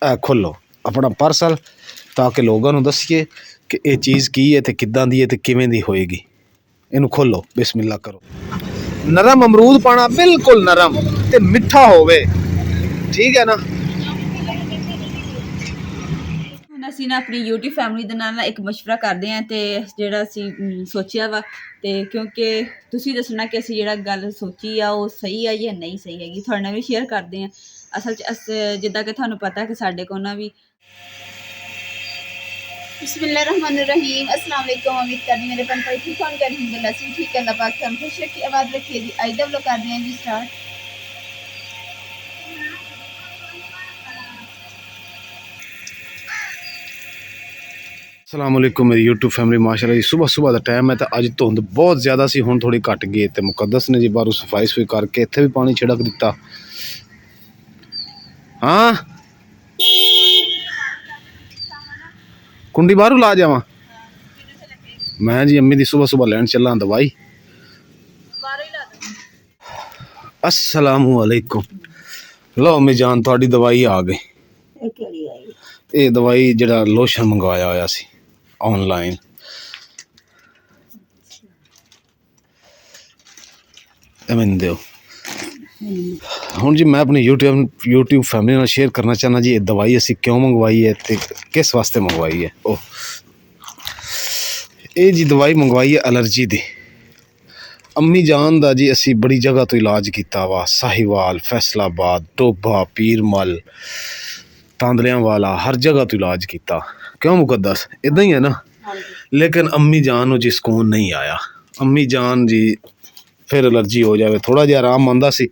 खोलो अपना पार्सल ताकि लोगों को दसीए कि ये चीज़ की है तो किदां दी है तो किवें दी होएगी। इनू खोलो बिस्मिल्लाह करो। नरम अमरूद पाना बिल्कुल नरम ते मिठा होवे, ठीक है ना। ਹੁਣ ਅਸੀਂ ਨਾ ਆਪਣੀ YouTube ਫੈਮਿਲੀ ਦੇ ਨਾਲ ਇੱਕ ਮਸ਼ਵਰਾ ਕਰਦੇ ਹਾਂ ਤੇ ਜਿਹੜਾ ਅਸੀਂ ਸੋਚਿਆ ਵਾ ਤੇ ਕਿਉਂਕਿ ਤੁਸੀਂ ਦੱਸਣਾ ਕਿ ਅਸੀਂ ਜਿਹੜਾ ਗੱਲ ਸੋਚੀ ਆ ਉਹ ਸਹੀ ਆ ਜਾਂ ਨਹੀਂ ਸਹੀ ਹੈਗੀ, ਤੁਹਾਡੇ ਨਾਲ ਵੀ ਸ਼ੇਅਰ ਕਰਦੇ ਹਾਂ। ਅਸਲ 'ਚ ਜਿੱਦਾਂ ਕਿ ਤੁਹਾਨੂੰ ਪਤਾ ਕਿ ਸਾਡੇ ਕੋਲ ਨਾ ਵੀ बिस्मिल्लाहिर्रहमानिर्रहीम अस्सलाम वालेकुम। उम्मीद करती मेरे पन भाई ठीक होंगे, अल्हम्दुलिल्लाह से ठीक है। अल्लाह पाक हम खुश रखी आबाद रखिए जी। आज दब लोग करते हैं जी स्टार्ट। अस्सलाम वालेकुम मेरी यूट्यूब फैमिली। माशाल्लाह जी सुबह सुबह का टाइम है तो अज धुंध बहुत ज़्यादा सी, हुण थोड़ी घट गई तो मुकद्दस ने जी बाहरों सफाई सफाई करके इत्थे भी पानी छिड़क दिता। हाँ कुंडी बाहरों ला जावा मैं जी अम्मी दी सुबह सुबह लैन चला दवाई। अस्सलामु अलैकुम। लो अम्मी जान थोड़ी दवाई आ गई। ये दवाई जड़ा लोशन मंगवाया होया सी ऑनलाइन। मैंने दो हूँ जी मैं अपनी यूट्यूब फैमिली नाल शेयर करना चाहना जी। ये दवाई असी क्यों मंगवाई है तो किस वास्ते मंगवाई है। ओह ये जी दवाई मंगवाई है एलर्जी दी। अम्मी जान दा जी असी बड़ी जगह तो इलाज किया वा, साहिवाल, फैसलाबाद, टोबा, पीरमल, तांदलियां वाला, हर जगह तो इलाज किया। क्यों मुकद्दस इदा ही है ना। लेकिन अम्मी जान नूं जी सुकून नहीं आया। अम्मी जान जी फिर एलर्जी हो जाए, थोड़ा जिहा आराम आंदा सी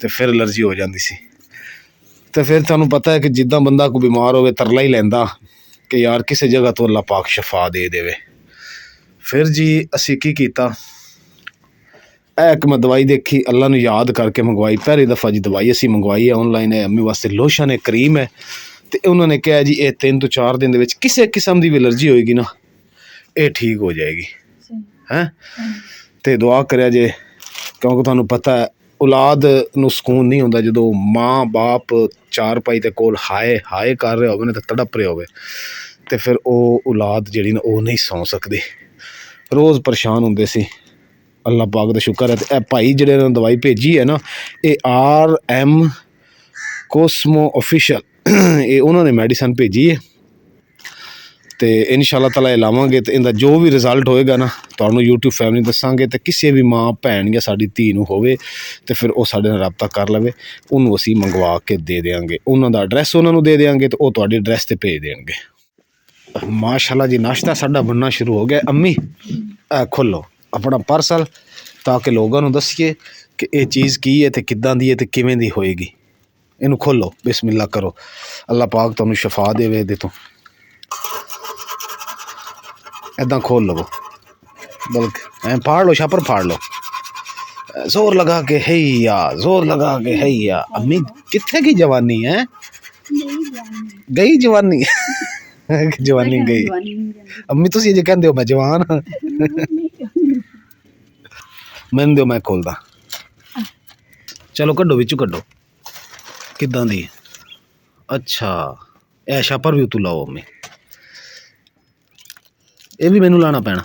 ते फिर एलर्जी हो जाती सी। तो फिर तुहानूं पता है कि जिद्दां बंदा कोई बीमार होवे तरला ही लैंदा कि यार किसी जगह तो अल्लाह पाक शफा दे देवे। फिर जी असी की कीता, एक मैं दवाई देखी, अल्लाह नूं याद करके मंगवाई। पहली दफ़ा जी दवाई असी मंगवाई है ऑनलाइन है। अम्मी वास्ते लोशन है, क्रीम है। तो उन्होंने कहा जी ये 3 तो 4 दिन किसी किस्म की भी एलर्जी होएगी ना ये ठीक हो जाएगी हैं। तो दुआ करें जे, क्योंकि तुहानूं पता है औलाद नूं सुकून नहीं होंदा जो माँ बाप चार पाई ते कोल हाए हाए कर रहे होवे ते तड़प रहे होवे ते फिर वो औलाद जिहड़ी ना वो नहीं सौ सकदी। रोज़ परेशान होंदे सी। अल्लाह पाक दा शुक्र है ते ए भाई जिहड़े ने दवाई भेजी है ना ये RM कोस्मो ऑफिशियल ये उन्होंने मेडिसन भेजी है। तो इंशाअल्लाह ताला लावांगे तो इनका जो भी रिजल्ट होएगा ना तुहानूं यूट्यूब फैमिली दसांगे। तो किसी भी माँ भैन या साडी धी नूं होवे तो फिर वो साडे नाल राबता कर लवे, उन्होंने असीं मंगवा के दे देंगे। उन्हों दा एड्रैस उन्होंने दे देंगे तो वो तुहाडे एड्रैस ते भेज देंगे। माशाल्लाह जी नाश्ता साडा बनना शुरू हो गया। अम्मी खोलो अपना पार्सल ताकि लोगों को दसीए कि ये चीज़ की है तो किदां दी है तो किवें दी होएगी। इनू खोलो बिस्मिल्लाह करो। अल्लाह पाक तुहानूं शफा देवे दे तो। इदा खोल लो बल्कि फाड़ लो, छापर फाड़ लो, जोर लगा के हैया, जोर लगा के हैया। अम्मी कित्थे की जवानी है, गई जवानी जवानी गई। अम्मी तुसीं जे कहंदे हो मैं जवान हाँ मैनूं दिओ मैं खोलदा। चलो कड्डो विचों कड्डो किदां दी। अच्छा ए छापर भी उतों लाओ अम्मी, ये भी मैनू लाना पैना।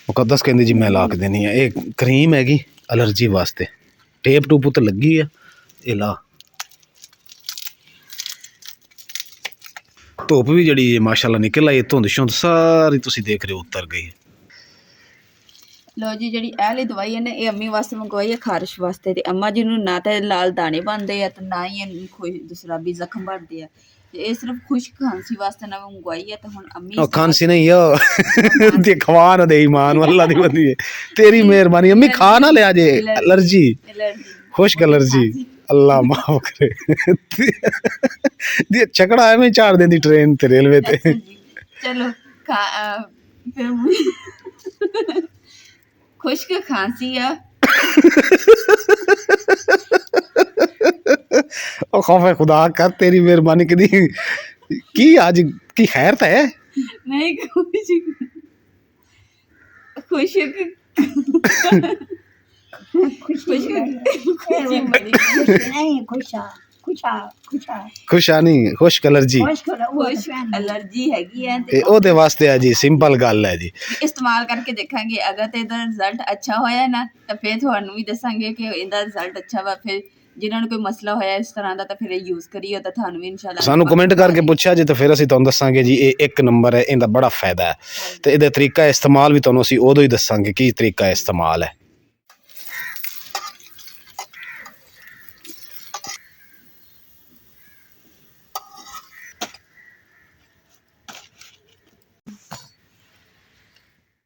मुकद्दस कहंदी जी मैं ला के देनी है। ये क्रीम हैगी एलर्जी वास्ते, टेप टूप तो लगी है। ये ला धुप भी जड़ी माशाल्लाह निकल आई, धुंध शुंध सारी तुसीं देख रहे हो उतर गई। लो जी जी एह दवाई है ना ये अम्मी वास्ते मंगवाई है खारिश वास्ते। ते अम्मा जी नूं ना तो लाल दाने बनते हैं तो ना ही दूसरा भी जख्म बढ़ते हैं। ये सिर्फ खुश्क खांसी वास्ते ना मंगवाई है। तो हुण अम्मी खांसी नहीं है ते खवा ना दे ईमान अल्लाह दी बंदी है तेरी मेहरबानी। अम्मी खा ना ले जे एलर्जी खुश्क एलर्जी अल्लाह माफ करे दी चकड़ा है मैं चार दिन दी ट्रेन ते रेलवे ते। चलो खुश्क खांसी है ओ खौफे खुदा कर तेरी मेहरबानी कदी की आज की खैर तो है नहीं खुश्क ਖੁਸ਼ਾ ਨਹੀਂ ਖੁਸ਼ਕ ਐਲਰਜੀ ਕੁਛ ਐਲਰਜੀ ਹੈਗੀ ਹੈ ਤੇ ਉਹਦੇ ਵਾਸਤੇ ਆ ਜੀ ਸਿੰਪਲ ਗੱਲ ਹੈ ਜੀ। ਇਸਤੇਮਾਲ ਕਰਕੇ ਦੇਖਾਂਗੇ, ਅਗਰ ਤੇ ਇਹਦਾ ਰਿਜ਼ਲਟ ਅੱਛਾ ਹੋਇਆ ਨਾ ਤਾਂ ਫਿਰ ਤੁਹਾਨੂੰ ਵੀ ਦੱਸਾਂਗੇ ਕਿ ਇਹਦਾ ਰਿਜ਼ਲਟ ਅੱਛਾ ਵਾ। ਫਿਰ ਜਿਨ੍ਹਾਂ ਨੂੰ ਕੋਈ ਮਸਲਾ ਹੋਇਆ ਇਸ ਤਰ੍ਹਾਂ ਦਾ ਤਾਂ ਫਿਰ ਇਹ ਯੂਜ਼ ਕਰੀਓ ਤਾਂ ਤੁਹਾਨੂੰ ਵੀ ਇਨਸ਼ਾਅੱਲਾ ਸਾਨੂੰ ਕਮੈਂਟ ਕਰਕੇ ਪੁੱਛਿਆ ਜੀ ਤਾਂ ਫਿਰ ਅਸੀਂ ਤੁਹਾਨੂੰ ਦੱਸਾਂਗੇ ਜੀ ਇਹ ਇੱਕ ਨੰਬਰ ਹੈ, ਇਹਦਾ ਬੜਾ ਫਾਇਦਾ ਹੈ ਤੇ ਇਹਦਾ ਤਰੀਕਾ ਇਸਤੇਮਾਲ ਵੀ ਤੁਹਾਨੂੰ ਅਸੀਂ ਉਦੋਂ ਹੀ ਦੱਸਾਂਗੇ ਕੀ ਤਰੀਕਾ ਇਸਤੇਮਾਲ ਹੈ।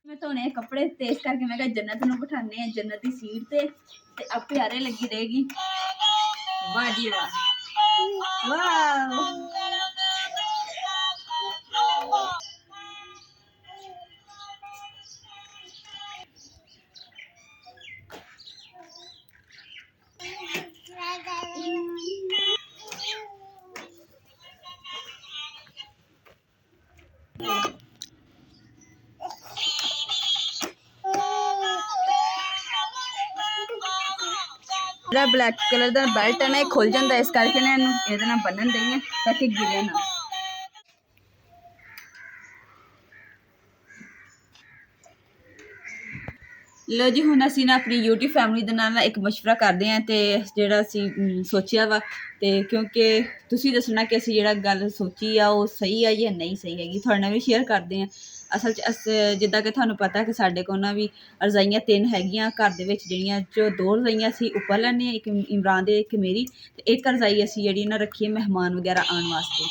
ਮੈਂ ਧੋਣੇ ਕੱਪੜੇ ਤੇਜ਼ ਕਰਕੇ ਮੈਂ ਕਿਹਾ ਜੰਨਤ ਨੂੰ ਬਿਠਾਣੇ ਆ ਜੰਨਤ ਦੀ ਸੀਟ ਤੇ ਆਪੇ ਆਰੇ ਲੱਗੀ ਰਹੇਗੀ। ਵਾਹ ਜੀ ਵਾਹ, ਵਾਹ। ਜਿਹੜਾ ਬਲੈਕ ਕਲਰ ਦਾ ਬੈਲਟ ਹੈ ਨਾ ਇਹ ਖੁੱਲ ਜਾਂਦਾ, ਇਸ ਕਰਕੇ ਨਾ ਇਹਨੂੰ ਇਹਦੇ ਨਾਲ ਬੰਨਣ ਦਈ ਹੈ ਤਾਂ ਕਿ ਗਿਰੇ ਨਾ। ਲੋ ਜੀ ਹੁਣ ਅਸੀਂ ਨਾ ਆਪਣੀ YouTube ਫੈਮਿਲੀ ਦੇ ਨਾਲ ਇੱਕ ਮਸ਼ਵਰਾ ਕਰਦੇ ਹਾਂ ਤੇ ਜਿਹੜਾ ਅਸੀਂ ਸੋਚਿਆ ਵਾ ਤੇ ਕਿਉਂਕਿ ਤੁਸੀਂ ਦੱਸਣਾ ਕਿ ਅਸੀਂ ਜਿਹੜਾ ਗੱਲ ਸੋਚੀ ਆ ਉਹ ਸਹੀ ਆ ਜਾਂ ਨਹੀਂ ਸਹੀ ਹੈਗੀ, ਤੁਹਾਡੇ ਨਾਲ ਵੀ ਸ਼ੇਅਰ ਕਰਦੇ ਹਾਂ। ਅਸਲ 'ਚ ਜਿੱਦਾਂ ਕਿ ਤੁਹਾਨੂੰ ਪਤਾ ਕਿ ਸਾਡੇ ਕੋਲ ਨਾ ਵੀ ਰਜ਼ਾਈਆਂ 3 ਹੈਗੀਆਂ ਘਰ ਦੇ ਵਿੱਚ, ਜਿਹੜੀਆਂ 'ਚੋਂ 2 ਰਜ਼ਾਈਆਂ ਅਸੀਂ ਉੱਪਰ ਲੈਂਦੇ ਹਾਂ, ਇੱਕ ਇਮਰਾਨ ਦੇ ਇੱਕ ਮੇਰੀ, ਤੇ ਇੱਕ ਰਜ਼ਾਈ ਅਸੀਂ ਜਿਹੜੀ ਨਾ ਰੱਖੀ ਹੈ ਮਹਿਮਾਨ ਵਗੈਰਾ ਆਉਣ ਵਾਸਤੇ।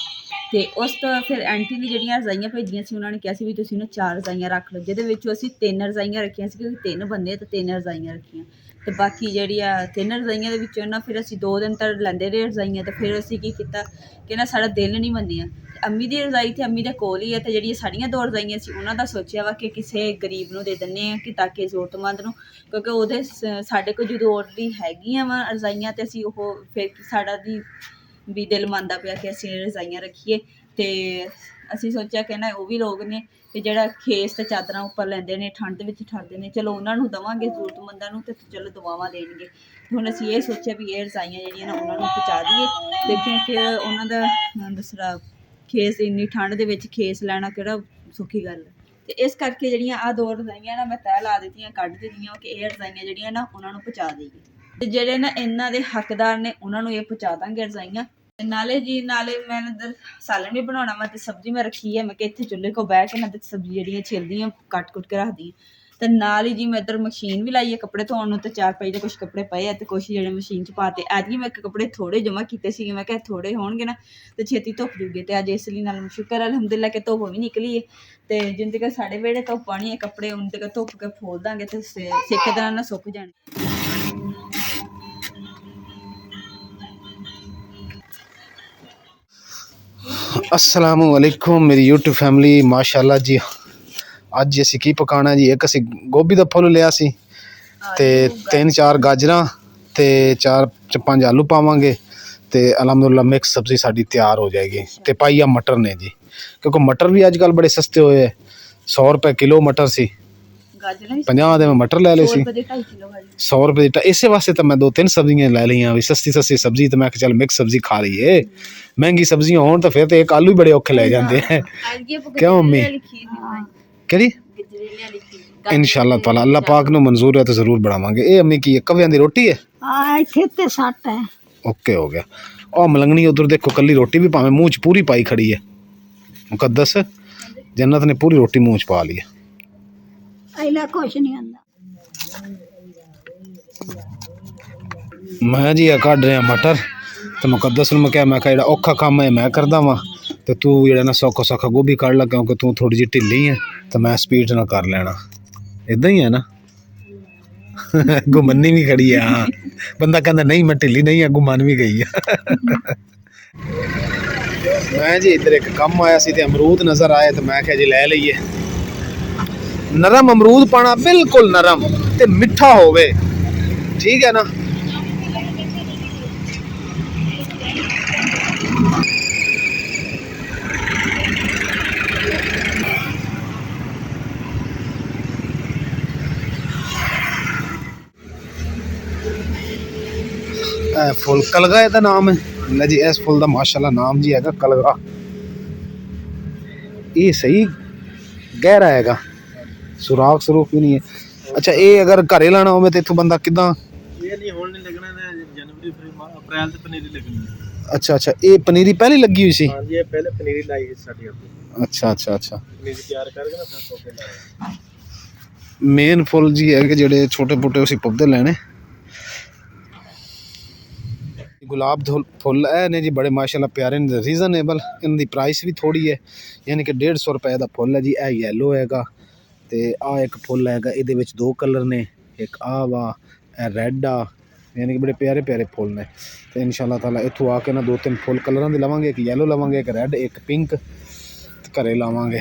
ਤੇ ਉਸ ਤੋਂ ਫਿਰ ਆਂਟੀ ਨੇ ਜਿਹੜੀਆਂ ਰਜ਼ਾਈਆਂ ਭੇਜੀਆਂ ਸੀ ਉਹਨਾਂ ਨੇ ਕਿਹਾ ਸੀ ਵੀ ਤੁਸੀਂ ਨਾ 4 ਰਜ਼ਾਈਆਂ ਰੱਖ ਲਓ, ਜਿਹਦੇ ਵਿੱਚੋਂ ਅਸੀਂ 3 ਰਜ਼ਾਈਆਂ ਰੱਖੀਆਂ ਸੀ ਕਿਉਂਕਿ 3 ਬੰਦੇ ਤੇ 3 ਰਜ਼ਾਈਆਂ ਰੱਖੀਆਂ। ਤੇ ਬਾਕੀ ਜਿਹੜੀ ਆ 3 ਰਜ਼ਾਈਆਂ ਦੇ ਵਿੱਚੋਂ ਨਾ ਫਿਰ ਅਸੀਂ 2 ਦਿਨ ਤੱਕ ਲੈਂਦੇ ਰਹੇ ਰਜ਼ਾਈਆਂ। ਤੇ ਫਿਰ ਅਸੀਂ ਕੀ ਕੀਤਾ ਕਿ ਨਾ ਸਾਡਾ ਦਿਲ ਨਹੀਂ ਮੰਨਿਆ। ਅੰਮੀ ਦੀ ਰਜ਼ਾਈ ਤੇ ਅੰਮੀ ਦੇ ਕੋਲ ਹੀ ਹੈ ਤੇ ਜਿਹੜੀਆਂ ਸਾਡੀਆਂ 2 ਰਜ਼ਾਈਆਂ ਸੀ ਉਹਨਾਂ ਦਾ ਸੋਚਿਆ ਵਾ ਕਿ ਕਿਸੇ ਗਰੀਬ ਨੂੰ ਦੇ ਦਿੰਦੇ ਹਾਂ ਕਿ ਤਾਂ ਕਿ ਜ਼ਰੂਰਤਮੰਦ ਨੂੰ, ਕਿਉਂਕਿ ਉਹਦੇ ਸਾਡੇ ਕੋਲ ਜਦੋਂ ਆਲਰੇਡੀ ਹੈਗੀਆਂ ਵਾ ਰਜ਼ਾਈਆਂ ਤੇ ਅਸੀਂ ਉਹ ਫਿਰ ਸਾਡਾ ਵੀ ਦਿਲ ਮੰਨਦਾ ਪਿਆ ਕਿ ਅਸੀਂ ਰਜ਼ਾਈਆਂ ਰੱਖੀਏ। ਤੇ ਅਸੀਂ ਸੋਚਿਆ ਕਿ ਨਾ ਉਹ ਵੀ ਲੋਕ ਨੇ ਤੇ ਜਿਹੜਾ ਖੇਸ ਤੇ ਚਾਦਰਾਂ ਉੱਪਰ ਲੈਂਦੇ ਨੇ ਠੰਡ ਦੇ ਵਿੱਚ ਠਰਦੇ ਨੇ, ਚਲੋ ਉਹਨਾਂ ਨੂੰ ਦੇਵਾਂਗੇ ਜ਼ਰੂਰਤਮੰਦਾਂ ਨੂੰ ਤੇ ਚਲੋ ਦੁਆਵਾਂ ਦੇਣਗੇ। ਹੁਣ ਅਸੀਂ ਇਹ ਸੋਚਿਆ ਵੀ ਇਹ ਰਜ਼ਾਈਆਂ ਜਿਹੜੀਆਂ ਨਾ ਉਹਨਾਂ ਨੂੰ ਪਹੁੰਚਾ ਦਈਏ ਤੇ ਕਿਉਂਕਿ ਉਹਨਾਂ ਦਾ ਦੂਸਰਾ ਖੇਸ ਇੰਨੀ ਠੰਡ ਦੇ ਵਿੱਚ ਖੇਸ ਲੈਣਾ ਕਿਹੜਾ ਸੌਖੀ ਗੱਲ ਹੈ। ਤੇ ਇਸ ਕਰਕੇ ਜਿਹੜੀਆਂ ਆਹ 2 ਰਜ਼ਾਈਆਂ ਨਾ ਮੈਂ ਤੈਅ ਲਾ ਦਿੱਤੀਆਂ, ਕੱਢ ਦਿੱਤੀਆਂ ਕਿ ਇਹ ਰਜ਼ਾਈਆਂ ਜਿਹੜੀਆਂ ਨਾ ਉਹਨਾਂ ਨੂੰ ਪਹੁੰਚਾ ਦੇਈਏ ਤੇ ਜਿਹੜੇ ਨਾ ਇਹਨਾਂ ਦੇ ਹੱਕਦਾਰ ਨੇ ਉਹਨਾਂ ਨੂੰ ਇਹ ਪਹੁੰਚਾ ਦਾਂਗੇ ਰਜ਼ਾਈਆਂ। ਨਾਲੇ ਮੈਂ ਇੱਧਰ ਸਾਲਨ ਵੀ ਬਣਾਉਣਾ ਵਾ ਤੇ ਸਬਜ਼ੀ ਮੈਂ ਰੱਖੀ ਹੈ, ਮੈਂ ਕਿ ਇੱਥੇ ਚੁੱਲ੍ਹੇ ਕੋਲ ਬਹਿ ਕੇ ਨਾ ਤੇ ਸਬਜ਼ੀ ਜਿਹੜੀਆਂ ਛਿਲਦੀਆਂ ਕੱਟ ਕੇ ਰੱਖਦੀ ਤੇ ਨਾਲ ਹੀ ਜੀ ਮੈਂ ਇੱਧਰ ਮਸ਼ੀਨ ਵੀ ਲਾਈ ਹੈ ਕੱਪੜੇ ਧੋਣ ਨੂੰ। ਤੇ 4-5 ਦੇ ਕੁਛ ਕੱਪੜੇ ਪਏ ਆ ਤੇ ਕੁਛ ਜਿਹੜੇ ਮਸ਼ੀਨ 'ਚ ਪਾਤੇ। ਐਤਕੀ ਮੈਂ ਕੱਪੜੇ ਥੋੜ੍ਹੇ ਜਮ੍ਹਾਂ ਕੀਤੇ ਸੀਗੇ, ਮੈਂ ਕਿਹਾ ਥੋੜ੍ਹੇ ਹੋਣਗੇ ਨਾ ਤੇ ਛੇਤੀ ਧੁੱਪ ਜੂਗੇ ਤੇ ਅੱਜ ਇਸ ਲਈ ਨਾਲ ਸ਼ੁਕਰ ਅਲਹਮਦੁਲਿਲਾ ਕਿ ਧੁੱਪ ਵੀ ਨਿਕਲੀ ਹੈ। ਤੇ ਜਿੰਨ ਤੱਕ ਸਾਡੇ ਵਿਹੜੇ ਧੁੱਪ ਪਾਣੀ ਹੈ ਕੱਪੜੇ ਉਨ ਤੱਕ ਧੁੱਪ ਕੇ ਫੋਲ ਦਾਂਗੇ ਤੇ ਸਿੱਕੇ ਦੇ ਨਾਲ ਸੁੱਕ ਜਾਣੇ। अस्सलामु अलैकुम मेरी YouTube फैमिली, माशाअल्लाह जी। ਅੱਜ ਅਸੀਂ ਕੀ ਪਕਾਣਾ ਜੀ, ਇੱਕ ਅਸੀਂ ਗੋਭੀ ਦਾ ਫੁੱਲ ਲਿਆ ਸੀ ਤੇ 3-4 ਗਾਜਰਾਂ ਤੇ 4-5 ਆਲੂ ਪਾਵਾਂਗੇ ਤੇ ਅਲਹਮਦੁਲਿਲਾ ਮਿਕਸ ਸਬਜ਼ੀ ਸਾਡੀ ਤਿਆਰ ਹੋ ਜਾਏਗੀ। ਤੇ ਪਾਈਆ ਮਟਰ ਨੇ ਜੀ, ਕਿਉਂਕਿ ਮਟਰ ਵੀ ਅੱਜ ਕੱਲ੍ਹ ਬੜੇ ਸਸਤੇ ਹੋਏ ਹੈ। 100 ਰੁਪਏ ਕਿਲੋ ਮਟਰ ਸੀ, 50 ਦੇ ਮੈਂ ਮਟਰ ਲੈ ਲਏ ਸੀ 100 ਰੁਪਏ ਦੀ। ਇਸੇ ਵਾਸਤੇ ਤਾਂ ਮੈਂ 2-3 ਸਬਜ਼ੀਆਂ ਲੈ ਲਈਆਂ ਵੀ ਸਸਤੀ ਸਬਜ਼ੀ, ਤੇ ਮੈਂ ਕਿਹਾ ਚੱਲ ਮਿਕਸ ਸਬਜ਼ੀ ਖਾ ਲਈਏ। ਮਹਿੰਗੀ ਸਬਜ਼ੀਆਂ ਹੋਣ ਤਾਂ ਫਿਰ ਤੇ ਇੱਕ ਆਲੂ ਹੀ ਬੜੇ ਔਖੇ ਲੈ ਜਾਂਦੇ ਹੈ। ਕਿਉਂ ਮੰਮੀ ਕਿਹੜੀ ਇਨਸ਼ਾਅੱਲਾ ਤਾਲਾ ਅੱਲਾਹ ਪਾਕ ਨੂੰ ਮਨਜ਼ੂਰ ਹੈ ਤਾਂ ਜ਼ਰੂਰ ਬਣਾਵਾਂਗੇ। ਇਹ ਅੰਮੀ ਕੀ ਹੈ, ਕਵਿਆਂ ਦੀ ਰੋਟੀ ਹੈ? ਹਾਂ ਇੱਥੇ ਤੇ ਸੱਟ ਹੈ। ਓਕੇ ਹੋ ਗਿਆ। ਉਹ ਮਲੰਗਣੀ ਉਧਰ ਦੇਖੋ ਕੱਲੀ ਰੋਟੀ ਵੀ ਭਾਵੇਂ ਮੂੰਹ 'ਚ ਪੂਰੀ ਪਾਈ ਖੜੀ ਹੈ। ਮੁਕੱਦਸ ਜੰਨਤ ਨੇ ਪੂਰੀ ਰੋਟੀ ਮੂੰਹ 'ਚ ਪਾ ਲਈ ਹੈ। ਇਹਲਾ ਕੁਛ ਨਹੀਂ ਆਂਦਾ। ਮੈਂ ਜੀ ਆ ਕੱਢ ਰਿਹਾ ਮਟਰ ਤੇ ਮੁਕੱਦਸ ਨੂੰ ਮੈਂ ਕਿਹਾ ਜਿਹੜਾ ਔਖਾ ਕੰਮ ਹੈ ਮੈਂ ਕਰਦਾ ਵਾਂ ਤੇ ਤੂੰ ਜਿਹੜਾ ਨਾ ਸੌਖਾ ਗੋਭੀ ਕੱਢ ਲਾ, ਕਿਉਂਕਿ ਤੂੰ ਥੋੜੀ ਜਿਹੀ ਢਿੱਲੀ ਹੈ ਤੇ ਮੈਂ ਸਪੀਡ ਨਾਲ ਕਰ ਲੈਣਾ। ਇਦਾਂ ਹੀ ਹੈ ਨਾ। ਗੁਮੰਨੀ ਵੀ ਖੜੀ ਆ। ਹਾਂ ਬੰਦਾ ਕਹਿੰਦਾ ਨਹੀਂ ਮੈਂ ਢਿੱਲੀ ਨਹੀਂ ਆ, ਗੁਮਨ ਵੀ ਗਈ ਆ। ਮੈਂ ਜੀ ਇੱਧਰ ਇੱਕ ਕੰਮ ਆਇਆ ਸੀ ਤੇ ਅਮਰੂਦ ਨਜ਼ਰ ਆਏ ਤੇ ਮੈਂ ਕਿਹਾ ਜੀ ਲੈ ਲਈਏ। ਨਰਮ ਅਮਰੂਦ ਪਾਣਾ, ਬਿਲਕੁਲ ਨਰਮ ਤੇ ਮਿੱਠਾ ਹੋਵੇ, ਠੀਕ ਹੈ ਨਾ। फुल कलगा ਇਹਦਾ ਨਾਮ ਹੈ। ਲੈ ਜੀ ਇਸ ਫੁੱਲ ਦਾ ਮਾਸ਼ਾਅੱਲਾ ਨਾਮ ਜੀ ਹੈਗਾ ਕਲਗਾ। ਇਹ ਸਹੀ ਗਹਿਰਾ ਹੈਗਾ, ਸੁਰਾਖ ਸਰੂਖ ਵੀ ਨਹੀਂ ਹੈ। ਅੱਛਾ ਇਹ ਅਗਰ ਘਰੇ ਲਾਣਾ ਹੋਵੇ ਤੇ ਇੱਥੋਂ ਬੰਦਾ ਕਿੱਦਾਂ? ਇਹ ਨਹੀਂ ਹੁਣ ਨਹੀਂ ਲੱਗਣਾ, ਜਨਵਰੀ ਅਪ੍ਰੈਲ ਤੇ ਪਨੀਰੀ ਲੱਗਣੀ। ਅੱਛਾ ਅੱਛਾ, ਇਹ ਪਨੀਰੀ ਪਹਿਲੇ ਲੱਗੀ ਹੋਈ ਸੀ? ਹਾਂਜੀ, ਇਹ ਪਹਿਲੇ ਪਨੀਰੀ ਲਾਈ ਸੀ ਸਾਡੀ ਆਪਣੀ। ਅੱਛਾ ਅੱਛਾ ਅੱਛਾ, ਪਨੀਰੀ ਤਿਆਰ ਕਰਕੇ ਨਾ ਫਿਰ ਪੌਦੇ ਲਾਏ। ਮੇਨ ਫੁੱਲ ਜੀ ਹੈ ਕਿ ਜਿਹੜੇ ਛੋਟੇ ਬੂਟੇ ਅਸੀਂ ਪੌਦੇ ਲੈਣੇ। ਗੁਲਾਬ ਦੇ ਫੁੱਲ ਇਹ ਨੇ ਜੀ ਬੜੇ ਮਾਸ਼ਾਅੱਲਾ ਪਿਆਰੇ ਨੇ, ਰੀਜ਼ਨੇਬਲ ਇਹਨਾਂ ਦੀ ਪ੍ਰਾਈਸ ਵੀ ਥੋੜੀ ਹੈ, ਯਾਨੀ ਕਿ 150 ਰੁਪਏ ਦਾ ਫੁੱਲ ਹੈ ਜੀ। ਇਹ ਯੈਲੋ ਹੈਗਾ ਤੇ ਆਹ ਇੱਕ ਫੁੱਲ ਹੈਗਾ, ਇਹਦੇ ਵਿੱਚ 2 ਕਲਰ ਨੇ, ਇੱਕ ਆਹ ਵਾ, ਇਹ ਰੈੱਡ ਆ, ਯਾਨੀ ਕਿ ਬੜੇ ਪਿਆਰੇ ਪਿਆਰੇ ਫੁੱਲ ਨੇ। ਤੇ ਇਨਸ਼ਾਅੱਲਾ ਤਾਲਾ ਇੱਥੋਂ ਆ ਕੇ ਨਾ 2-3 ਫੁੱਲ ਕਲਰਾਂ ਦੇ ਲਵਾਂਗੇ, ਇੱਕ ਯੈਲੋ ਲਵਾਂਗੇ, ਇੱਕ ਰੈੱਡ, ਇੱਕ ਪਿੰਕ, ਘਰੇ ਲਾਵਾਂਗੇ।